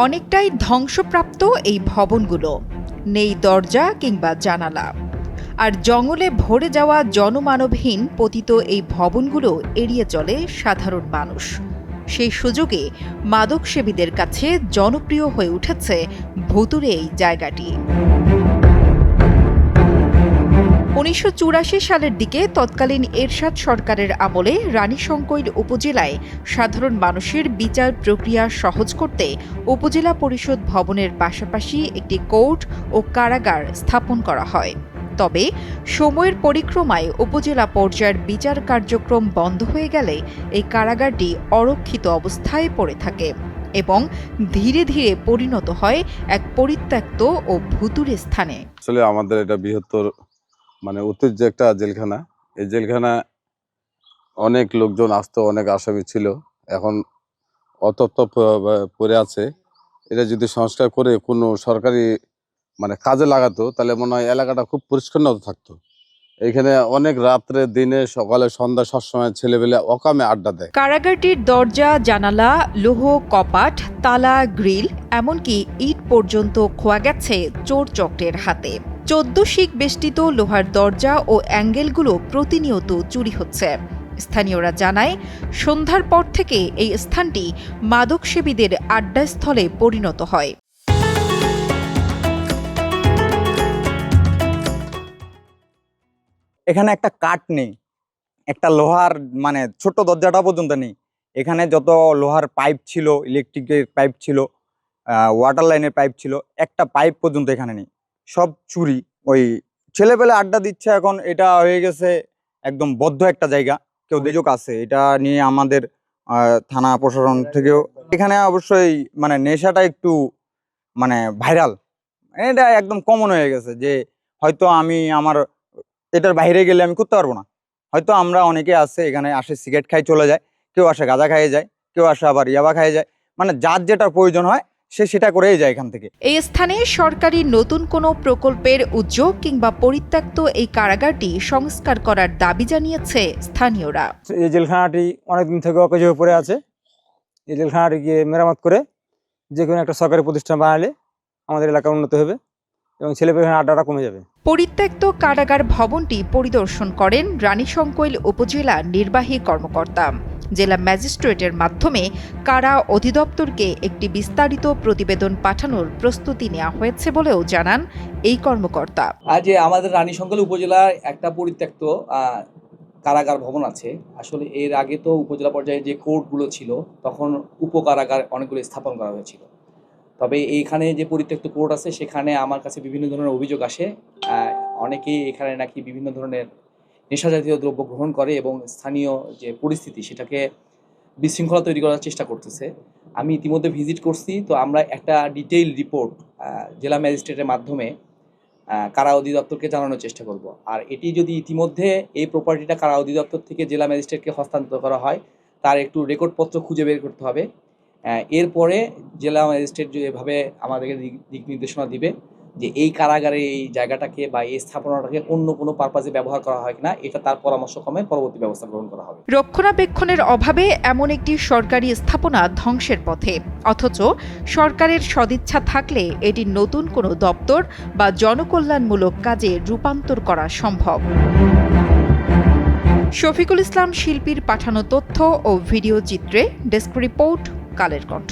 অনেকটাই ধ্বংসপ্রাপ্ত এই ভবনগুলো, নেই দরজা কিংবা জানালা। আর জঙ্গলে ভরে যাওয়া জনমানবহীন পতিত এই ভবনগুলো এড়িয়ে চলে সাধারণ মানুষ। সেই সুযোগে মাদকসেবীদের কাছে জনপ্রিয় হয়ে উঠেছে ভুতুড়ে এই জায়গাটি। ১৯৮৪ সালের দিকে তৎকালীন এরশাদ সরকারের আমলে রানীশংকৈল উপজেলায় সাধারণ মানুষের বিচার প্রক্রিয়া সহজ করতে উপজেলা পরিষদ ভবনের পাশাপাশি একটি কোর্ট ও কারাগার স্থাপন করা হয়। তবে সময়ের পরিক্রমায় উপজেলা পর্যায়ের বিচার কার্যক্রম বন্ধ হয়ে গেলে এই কারাগারটি অরক্ষিত অবস্থায় পড়ে থাকে এবং ধীরে ধীরে পরিণত হয় এক পরিত্যক্ত ও ভুতুড়ে স্থানে। আসলে আমাদের এটা বৃহত্তর ঐতিহ্য একটা জেলখানা। এই জেলখানা অনেক লোকজন আসতো, অনেক আসামি ছিল, এখন অতপ্ত পড়ে আছে। এটা যদি সংস্কার করে কোনো সরকারি কাজে লাগাতো তাহলে মনে হয় এলাকাটা খুব পরিষ্কার থাকতো। এখানে অনেক রাত্রে দিনে সকালে সন্ধ্যা সবসময় ছেলেবেলে অকামে আড্ডা দেয়। কারাগারটির দরজা, জানালা, লৌহ কপাট, তালা, গ্রিল, এমনকি ইট পর্যন্ত খোয়া গেছে চোর চক্রের হাতে। ১৪ শিক বেষ্টিত লোহার দরজা ও অ্যাঙ্গেলগুলো প্রতিনিয়ত চুরি হচ্ছে। স্থানীয়রা জানায়, সন্ধ্যার পর থেকে এই স্থানটি মাদকসেবীদের আড্ডাস্থলে পরিণত হয়। এখানে একটা কাঠ নেই, একটা লোহার ছোট দরজাটা পর্যন্ত নেই। এখানে যত লোহার পাইপ ছিল, ইলেকট্রিকের পাইপ ছিল, ওয়াটার লাইনের পাইপ ছিল, একটা পাইপ পর্যন্ত এখানে নেই। সব চুরি। ওই ছেলেপেলে আড্ডা দিচ্ছে। এখন এটা হয়ে গেছে একদম বদ্ধ একটা জায়গা। কেউ অভিযোগ আছে এটা নিয়ে আমাদের থানা প্রশাসন থেকেও। এখানে অবশ্যই নেশাটা একটু ভাইরাল। এটা একদম কমন হয়ে গেছে যে হয়তো আমি আমার এটার বাইরে গেলে আমি করতে পারবো না। হয়তো আমরা অনেকে আছে এখানে আসে সিগারেট খাই চলে যায়, কেউ আসে গাঁজা খাইয়ে যায়, কেউ আসে আবার ইয়াবা খাইয়ে যায়। যার যেটা প্রয়োজন হয় সে সেটা করেই যায় এখান থেকে। এই স্থানে সরকারি নতুন কোনো প্রকল্পের উদ্যোগ কিংবা পরিত্যক্ত এই কারাগারটি সংস্কার করার দাবি জানিয়েছে স্থানীয়রা। এই জেলখানাটি অনেকদিন থেকে অকেজ হয়ে পড়ে আছে। এই জেলখানাটিকে মেরামত করে যে কোনো একটা সরকারি প্রতিষ্ঠান বানালে আমাদের এলাকা উন্নত হবে এবং ছেলেপেলের আড্ডাটা কমে যাবে। পরিত্যক্ত কারাগার ভবনটি পরিদর্শন করেন রানীশংকৈল উপজেলা নির্বাহী কর্মকর্তা। জেলা ম্যাজিস্ট্রেটের মাধ্যমে কারা অধিদপ্তরকে একটি বিস্তারিত প্রতিবেদন পাঠানোর প্রস্তুতি নেওয়া হয়েছে বলেও জানান এই কর্মকর্তা। আজ আমাদের রানীশংকৈল উপজেলার একটা পরিত্যক্ত কারাগার ভবন আছে। আসলে এর আগে তো উপজেলা পর্যায়ে যে কোর্টগুলো ছিল তখন উপকারাগার অনেকগুলো স্থাপন করা হয়েছিল। তবে এইখানে যে পরিত্যক্ত কোর্ট আছে সেখানে আমার কাছে বিভিন্ন ধরনের অভিযোগ আসে। অনেকেই এখানে নাকি বিভিন্ন ধরনের নেশাজাতীয় দ্রব্য গ্রহণ করে এবং স্থানীয় যে পরিস্থিতি সেটাকে বিশৃঙ্খলা তৈরি করার চেষ্টা করতেছে। আমি ইতিমধ্যে ভিজিট করছি, তো আমরা একটা ডিটেইল রিপোর্ট জেলা ম্যাজিস্ট্রেটের মাধ্যমে কারা অধিদপ্তরকে জানানোর চেষ্টা করব। আর এটি যদি ইতিমধ্যে এই প্রপার্টিটা কারা অধিদপ্তর থেকে জেলা ম্যাজিস্ট্রেটকে হস্তান্তর করা হয়, তার একটু রেকর্ডপত্র খুঁজে বের করতে হবে। এরপরে জেলা ম্যাজিস্ট্রেট যেভাবে আমাদেরকে দিক নির্দেশনা দিবে যে এই কারাগারে এই জায়গাটাকে বা এই স্থাপনাটাকে অন্য কোনো পারপাজে ব্যবহার করা হয় কিনা, এটা তার পরামর্শক্রমে পরবর্তী ব্যবস্থা গ্রহণ করা হবে। রক্ষণাবেক্ষণের অভাবে এমন একটি সরকারি স্থাপনা ধ্বংসের পথে, অথচ সরকারের সদিচ্ছা থাকলে এটি নতুন কোনো দপ্তর বা জনকল্যাণমূলক কাজে রূপান্তর করা সম্ভব। শফিকুল ইসলাম শিল্পীর পাঠানো তথ্য ও ভিডিও চিত্রে ডেস্ক রিপোর্ট, কালের কণ্ঠ।